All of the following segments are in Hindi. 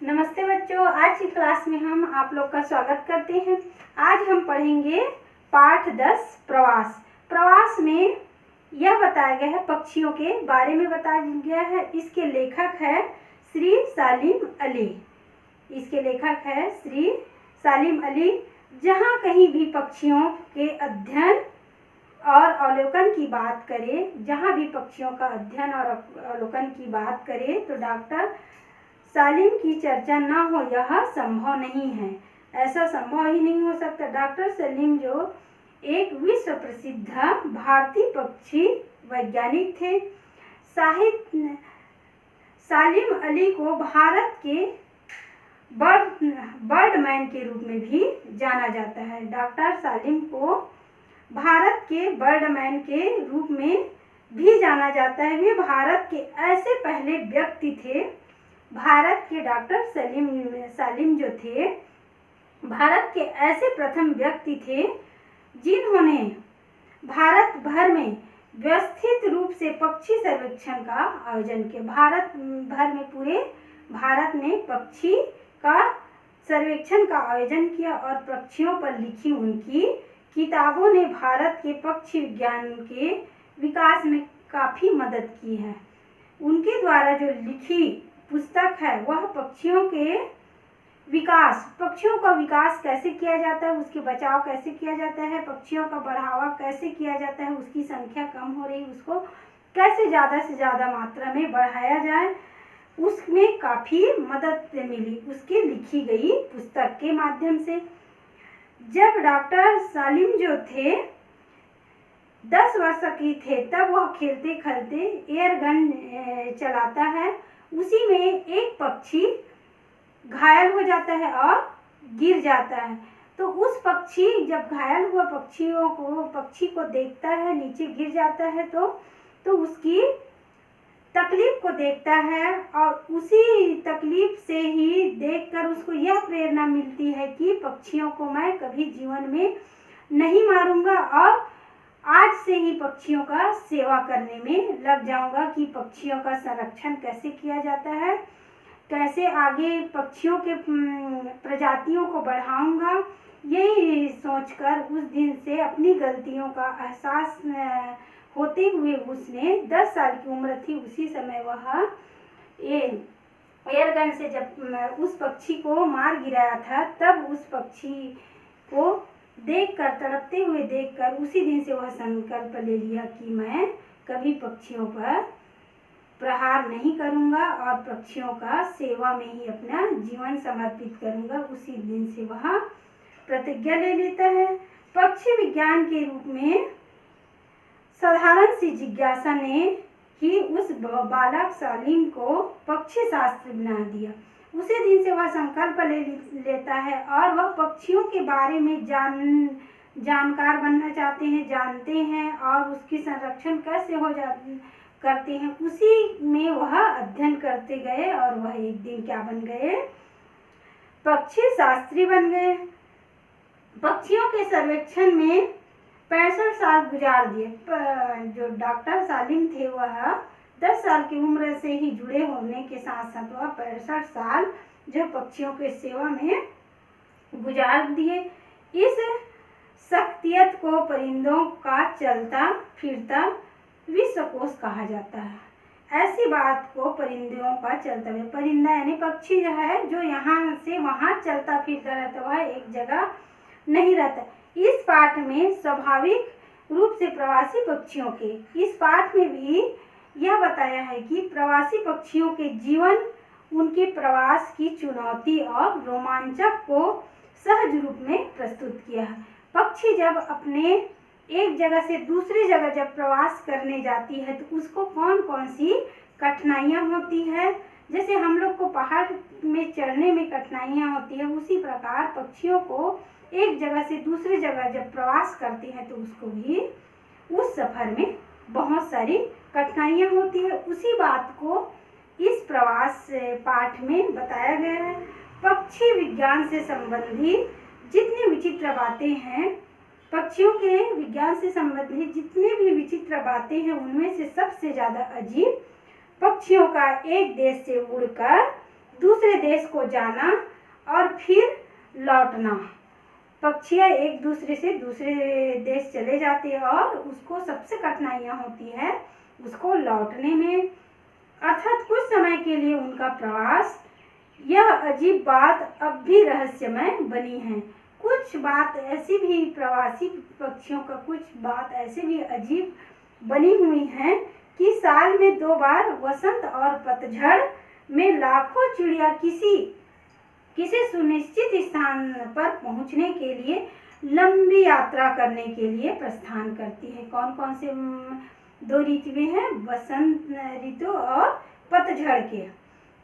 नमस्ते बच्चों, आज की क्लास में हम आप लोग का स्वागत करते हैं। आज हम पढ़ेंगे पाठ 10 प्रवास। प्रवास में यह बताया गया है, पक्षियों के बारे में बताया गया है। इसके लेखक है श्री सालिम अली। इसके लेखक है श्री सालिम अली। जहाँ कहीं भी पक्षियों के अध्ययन और अवलोकन की बात करें, जहाँ भी पक्षियों का अध्ययन और अवलोकन की बात करें तो डॉक्टर सालिम की चर्चा न हो, यह संभव नहीं है। ऐसा संभव ही नहीं हो सकता। डॉक्टर सालिम जो एक विश्व प्रसिद्ध भारतीय पक्षी वैज्ञानिक थे। सालिम अली को भारत के बर्डमैन के रूप में भी जाना जाता है। डॉक्टर सालिम को भारत के बर्डमैन के रूप में भी जाना जाता है। वे भारत के ऐसे पहले व्यक्ति थे, भारत के डॉक्टर सालिम जो थे, भारत के ऐसे प्रथम व्यक्ति थे जिन्होंने भारत भर में व्यवस्थित रूप से पक्षी सर्वेक्षण का आयोजन किया। भारत भर में, पूरे भारत में पक्षी का सर्वेक्षण का आयोजन किया और पक्षियों पर लिखी उनकी किताबों ने भारत के पक्षी विज्ञान के विकास में काफ़ी मदद की है। उनके द्वारा जो लिखी पुस्तक है वह पक्षियों के विकास, पक्षियों का विकास कैसे किया जाता है, उसके बचाव कैसे किया जाता है, पक्षियों का बढ़ावा कैसे किया जाता है, उसकी संख्या कम हो रही, उसको कैसे ज़्यादा से ज़्यादा मात्रा में बढ़ाया जाए, उसमें काफ़ी मदद मिली उसकी लिखी गई पुस्तक के माध्यम से। जब डॉक्टर सालिम जो थे 10 वर्ष की थे, तब वह खेलते खेलते एयर गन चलाता है। उसी में एक पक्षी घायल हो जाता है और गिर जाता है। तो उस पक्षी, जब घायल हुआ पक्षी को देखता है, नीचे गिर जाता है तो उसकी तकलीफ को देखता है और उसी तकलीफ से ही देखकर उसको यह प्रेरणा मिलती है कि पक्षियों को मैं कभी जीवन में नहीं मारूंगा और आज से ही पक्षियों का सेवा करने में लग जाऊंगा कि पक्षियों का संरक्षण कैसे किया जाता है, कैसे आगे पक्षियों के प्रजातियों को बढ़ाऊंगा। यही सोचकर उस दिन से अपनी गलतियों का एहसास होते हुए उसने 10 साल की उम्र थी, उसी समय वह एयरगन से जब उस पक्षी को मार गिराया था, तब उस पक्षी को देखकर, तड़पते हुए देखकर, उसी दिन से वह संकल्प ले लिया कि मैं कभी पक्षियों पर प्रहार नहीं करूंगा और पक्षियों का सेवा में ही अपना जीवन समर्पित करूंगा। उसी दिन से वह प्रतिज्ञा ले लेता है। पक्षी विज्ञान के रूप में साधारण सी जिज्ञासा ने ही उस बालक सालिम को पक्षी शास्त्र बना दिया। उसी दिन से वह संकल्प ले लेता है और वह पक्षियों के बारे में जानकार बनना चाहते हैं, जानते हैं और उसकी संरक्षण कैसे करते हैं, उसी में वह अध्ययन करते गए और वह एक दिन क्या बन गए, पक्षी शास्त्री बन गए। पक्षियों के सर्वेक्षण में 65 साल गुजार दिए। जो डॉक्टर सालिम थे वह 10 साल की उम्र से ही जुड़े होने के साथ साथ वह 65 साल जो पक्षियों के सेवा में गुजार दिए। इस शख्सियत को परिंदों का चलता फिरता विश्वकोश कहा जाता है। ऐसी बात को परिंदों का चलता, परिंदा यानी पक्षी जो है, जो यहाँ से वहाँ चलता फिरता रहता, वह एक जगह नहीं रहता। इस पाठ में स्वाभाविक रूप से प्रवासी पक्षियों के, इस पाठ में भी यह बताया है कि प्रवासी पक्षियों के जीवन, उनके प्रवास की चुनौती और रोमांचक को सहज रूप में प्रस्तुत किया है। पक्षी जब अपने एक जगह से दूसरी जगह जब प्रवास करने जाती है तो उसको कौन कौन सी कठिनाइयाँ होती है, जैसे हम लोग को पहाड़ में चढ़ने में कठिनाइयाँ होती है, उसी प्रकार पक्षियों को एक जगह से दूसरी जगह जब प्रवास करते हैं तो उसको भी उस सफ़र में बहुत सारी कठिनाइयाँ होती है। उसी बात को इस प्रवास पाठ में बताया गया है। पक्षी विज्ञान से संबंधित जितनी विचित्र बातें हैं, पक्षियों के विज्ञान से संबंधित जितने भी विचित्र बातें हैं, उनमें से सबसे ज़्यादा अजीब पक्षियों का एक देश से उड़कर दूसरे देश को जाना और फिर लौटना। पक्षियाँ एक दूसरे से दूसरे देश चले जाते हैं और उसको सबसे कठिनाइयाँ होती है उसको लौटने में, अर्थात कुछ समय के लिए उनका प्रवास। यह अजीब बात अब भी रहस्यमय बनी है। कुछ बात ऐसी भी प्रवासी पक्षियों का कुछ बात ऐसे भी अजीब बनी हुई है कि साल में 2 बार वसंत और पतझड़ में लाखों चिड़िया किसी सुनिश्चित स्थान पर पहुंचने के लिए लंबी यात्रा करने के लिए प्रस्थान करती है। कौन कौन से 2 ऋतुएं हैं? वसंत ऋतु और पतझड़ के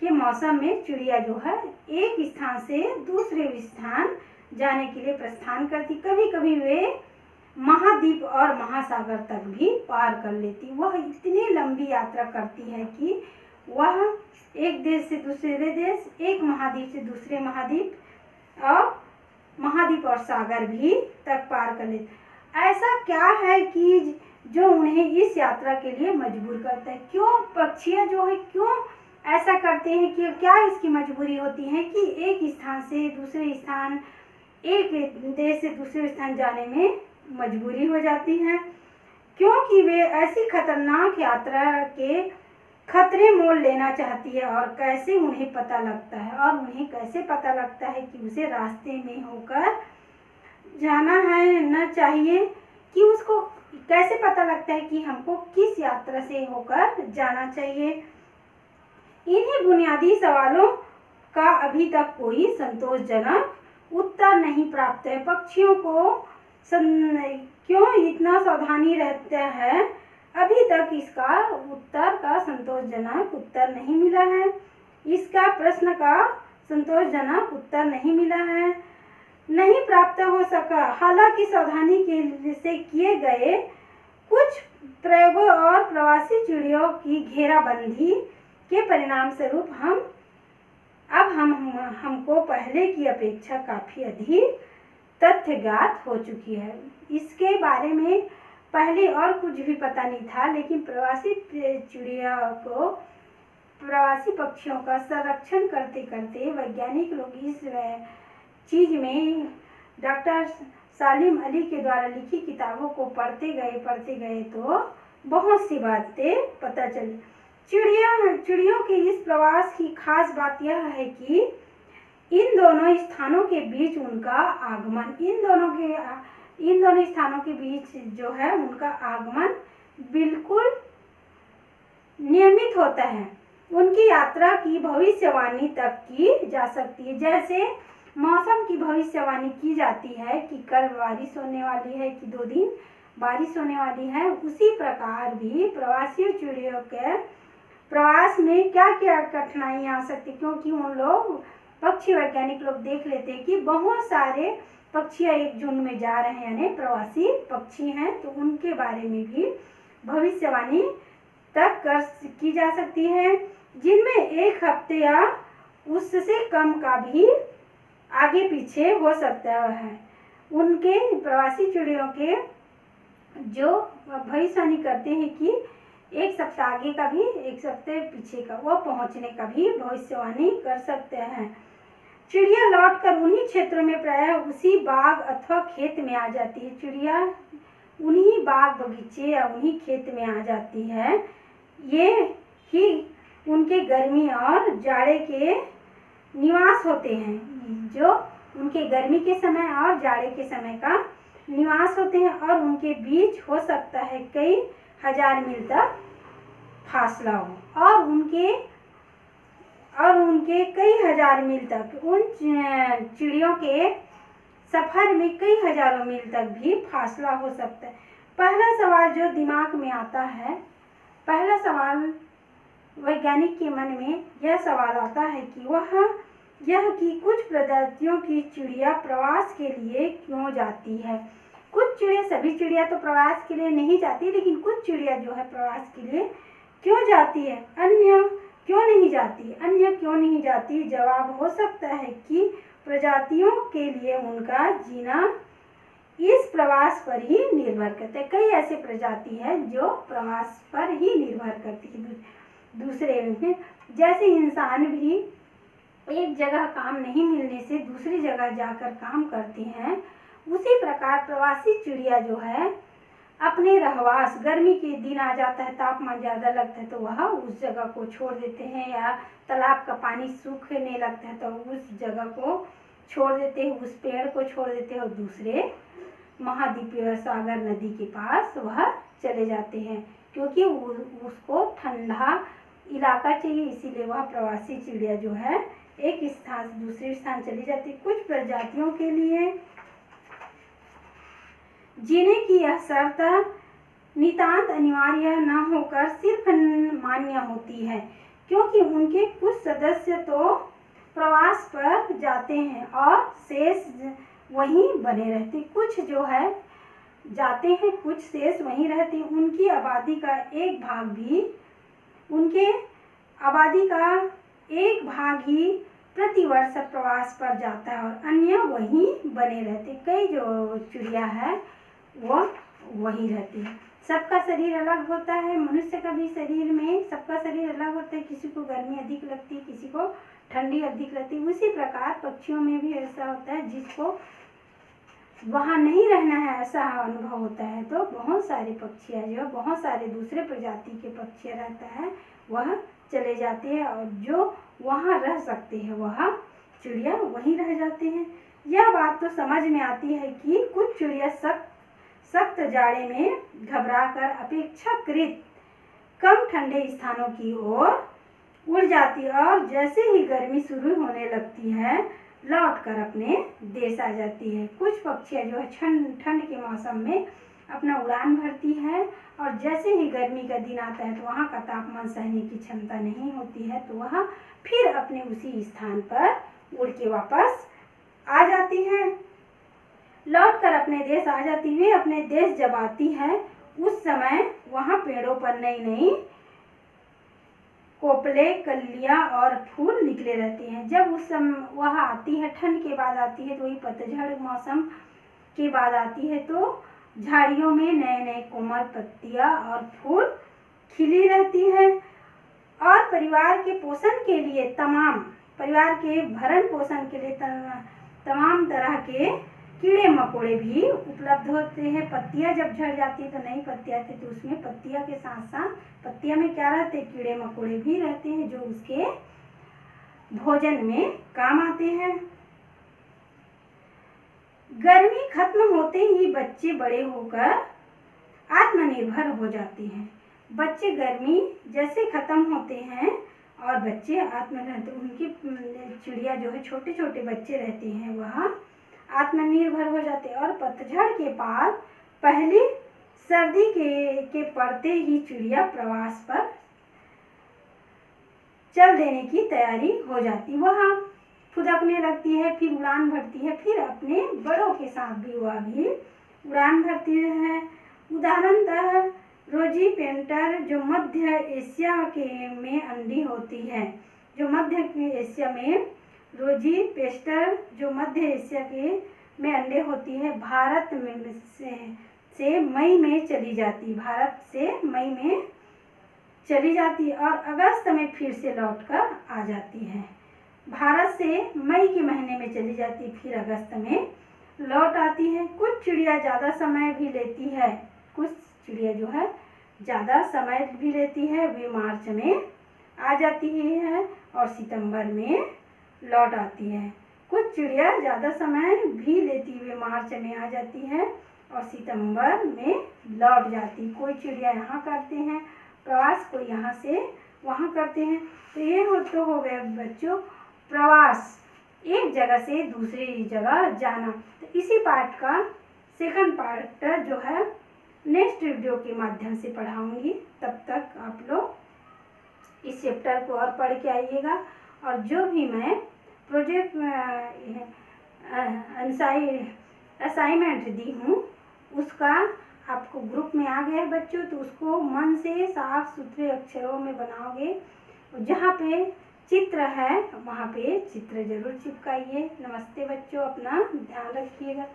मौसम में चिड़िया जो है एक स्थान से दूसरे स्थान जाने के लिए प्रस्थान करती। कभी कभी वे महाद्वीप और महासागर तक भी पार कर लेती। वह इतनी लंबी यात्रा करती है कि वह एक देश से दूसरे देश, एक महाद्वीप से दूसरे महाद्वीप और सागर भी तक पार कर लेती। ऐसा क्या है कि जो उन्हें इस यात्रा के लिए मजबूर करता है? क्यों पक्षियाँ जो है क्यों ऐसा करते हैं कि क्या इसकी मजबूरी होती है कि एक स्थान से दूसरे स्थान, एक देश से दूसरे स्थान जाने में मजबूरी हो जाती है? क्योंकि वे ऐसी खतरनाक यात्रा के खतरे मोल लेना चाहती है। और कैसे उन्हें पता लगता है कि उसे रास्ते में होकर जाना है न चाहिए, कि उसको कैसे पता लगता है कि हमको किस यात्रा से होकर जाना चाहिए? इन्हीं बुनियादी सवालों का अभी तक कोई संतोषजनक उत्तर नहीं प्राप्त है। पक्षियों को क्यों इतना सावधानी रहता है, अभी तक इसका उत्तर का संतोषजनक उत्तर नहीं मिला है। इसका प्रश्न का संतोषजनक उत्तर नहीं मिला है, नहीं प्राप्त हो सका। हालांकि सावधानी से किए गए कुछ प्रयोगों और प्रवासी चिड़ियों की घेराबंदी के परिणाम स्वरूप हमको पहले की अपेक्षा काफ़ी अधिक तथ्य ज्ञात हो चुकी है। इसके बारे में पहले और कुछ भी पता नहीं था, लेकिन प्रवासी पक्षियों का संरक्षण करते करते वैज्ञानिक लोग इस चीज़ में डॉक्टर सालिम अली के द्वारा लिखी किताबों को पढ़ते गए तो बहुत सी बातें पता चली। चिड़ियों के इस प्रवास की खास बात यह है कि इन दोनों स्थानों के बीच उनका आगमन, इन दोनों स्थानों के बीच जो है उनका आगमन बिल्कुल नियमित होता है। उनकी यात्रा की भविष्यवाणी तक की जा सकती है। जैसे मौसम की भविष्यवाणी की जाती है कि कल बारिश होने वाली है, कि 2 दिन बारिश होने वाली है, उसी प्रकार भी प्रवासी चिड़ियों के प्रवास में क्या क्या कठिनाइयाँ आ सकती, क्योंकि उन लोग पक्षी वैज्ञानिक लोग देख लेते हैं कि बहुत सारे पक्षियाँ एक झुंड में जा रहे हैं, यानी प्रवासी पक्षी हैं, तो उनके बारे में भी भविष्यवाणी तक की जा सकती है, जिनमें 1 हफ्ते या उससे कम का भी आगे पीछे हो सकता है। उनके प्रवासी चिड़ियों के जो भविष्यवाणी करते हैं कि 1 सप्ताह आगे का भी 1 सप्ताह पीछे का वो पहुंचने का भी भविष्यवाणी कर सकते हैं। चिड़िया लौटकर उन्हीं क्षेत्रों में प्रायः उसी बाग अथवा खेत में आ जाती है। चिड़िया उन्हीं बाग बगीचे या उन्हीं खेत में आ जाती है। ये ही उनके गर्मी और जाड़े के निवास होते हैं, जो उनके गर्मी के समय और जाड़े के समय का निवास होते हैं, और उनके बीच हो सकता है कई हजार मील तक फासला हो, और उनके कई हजार मील तक उन चिड़ियों के सफर में कई हजारों मील तक भी फासला हो सकता है। पहला सवाल जो दिमाग में आता है, पहला सवाल वैज्ञानिक के मन में यह सवाल आता है कि यह कि कुछ प्रजातियों की चिड़िया प्रवास के लिए क्यों जाती है। कुछ चिड़िया, सभी चिड़िया तो प्रवास के लिए नहीं जाती, लेकिन कुछ चिड़िया जो है प्रवास के लिए क्यों जाती है, अन्य क्यों नहीं जाती। जवाब हो सकता है कि प्रजातियों के लिए उनका जीना इस प्रवास पर ही निर्भर करता है। कई ऐसे प्रजाति हैं जो प्रवास पर ही निर्भर करती है दूसरे में, जैसे इंसान भी एक जगह काम नहीं मिलने से दूसरी जगह जाकर काम करती हैं, उसी प्रकार प्रवासी चिड़िया जो है अपने रहवास, गर्मी के दिन आ जाता है, तापमान ज़्यादा लगता है तो वह उस जगह को छोड़ देते हैं, या तालाब का पानी सूखने लगता है तो उस जगह को छोड़ देते हैं, उस पेड़ को छोड़ देते हैं और दूसरे महाद्वीपीय सागर नदी के पास वह चले जाते हैं, क्योंकि उसको ठंडा इलाका चाहिए, इसीलिए वह प्रवासी चिड़िया जो है एक स्थान से दूसरे स्थान चली जाती है। कुछ प्रजातियों के लिए जीने की यह शर्त नितांत अनिवार्य न होकर सिर्फ मान्य होती है, क्योंकि उनके कुछ सदस्य तो प्रवास पर जाते हैं और शेष वहीं बने रहते, कुछ जो है जाते हैं, कुछ शेष वहीं रहते हैं। उनकी आबादी का एक भाग ही प्रतिवर्ष प्रवास पर जाता है और अन्य वहीं बने रहते। कई जो चिड़िया है वो वहीं रहती है। सबका शरीर अलग होता है, मनुष्य का भी शरीर में सबका शरीर अलग होता है, किसी को गर्मी अधिक लगती है, किसी को ठंडी अधिक लगती है। उसी प्रकार पक्षियों में भी ऐसा होता है, जिसको वहाँ नहीं रहना है ऐसा अनुभव होता है तो बहुत सारे पक्षियाँ जो बहुत सारे दूसरे प्रजाति के पक्षी रहता है वह चले जाते हैं, और जो वहाँ रह सकते हैं वह चिड़िया वहीं रह जाते हैं। यह बात तो समझ में आती है कि कुछ चिड़िया सख्त जाड़े में घबराकर अपेक्षाकृत कम ठंडे स्थानों की ओर उड़ जाती है और जैसे ही गर्मी शुरू होने लगती है लौटकर अपने देश आ जाती है। कुछ पक्षियाँ जो है ठंड के मौसम में अपना उड़ान भरती है और जैसे ही गर्मी का दिन आता है तो वहाँ का तापमान सहने की क्षमता नहीं होती है तो वह फिर अपने उसी स्थान पर उड़ के वापस आ जाती है, लौटकर अपने देश आ जाती है। अपने देश जब आती है उस समय वहाँ पेड़ों पर नई नई कोपले, कलियां और फूल निकले रहते हैं। जब उस समय वह आती है, ठंड के बाद आती है तो वही पतझड़ मौसम के बाद आती है तो झाड़ियों में नए नए कोमल पत्तियां और फूल खिली रहती है और परिवार के भरण पोषण के लिए तमाम तरह के कीड़े मकोड़े भी उपलब्ध होते हैं। पत्तियां जब झड़ जाती है तो नई पत्तियां आती है तो उसमें पत्तियां के साथ साथ पत्तियां में क्या रहते हैं, कीड़े मकोड़े भी रहते हैं जो उसके भोजन में काम आते हैं। गर्मी खत्म होते ही बच्चे बड़े होकर आत्मनिर्भर हो जाते हैं। बच्चे गर्मी जैसे खत्म होते हैं और बच्चे आत्मनिर्भर, उनकी चिड़िया जो है छोटे छोटे बच्चे रहते हैं वह आत्मनिर्भर हो जाते हैं और पतझड़ के बाद पहली सर्दी के पड़ते ही चिड़िया प्रवास पर चल देने की तैयारी हो जाती, वह फुदकने लगती है, फिर उड़ान भरती है, फिर अपने बड़ों के साथ भी वह भी उड़ान भरती है। उदाहरणतः रोजी पेंटर जो मध्य एशिया में अंडी होती है, जो मध्य एशिया में रोजी पेस्टर जो मध्य एशिया में अंडे होती है, भारत से मई में चली जाती है और अगस्त में फिर से लौटकर आ जाती है। भारत से मई के महीने में चली जाती है, फिर अगस्त में लौट आती है। कुछ चिड़िया ज़्यादा समय भी लेती है, कुछ चिड़िया जो है ज़्यादा समय भी लेती है, वे मार्च में आ जाती है और सितंबर में लौट आती है। कुछ चिड़िया ज़्यादा समय भी लेती हुए मार्च में आ जाती है और सितंबर में लौट जाती। कोई चिड़िया यहाँ करते हैं प्रवास, कोई यहाँ से वहाँ करते हैं। तो ये हो गया बच्चों प्रवास, एक जगह से दूसरी जगह जाना। तो इसी पार्ट का सेकंड पार्ट जो है नेक्स्ट वीडियो के माध्यम से पढ़ाऊँगी। तब तक आप लोग इस चैप्टर को और पढ़ के आइएगा और जो भी मैं प्रोजेक्ट असाइनमेंट दी हूँ उसका आपको ग्रुप में आ गया है बच्चों, तो उसको मन से साफ सुथरे अक्षरों में बनाओगे। जहाँ पे चित्र है वहाँ पे चित्र जरूर चिपकाइए। नमस्ते बच्चों, अपना ध्यान रखिएगा।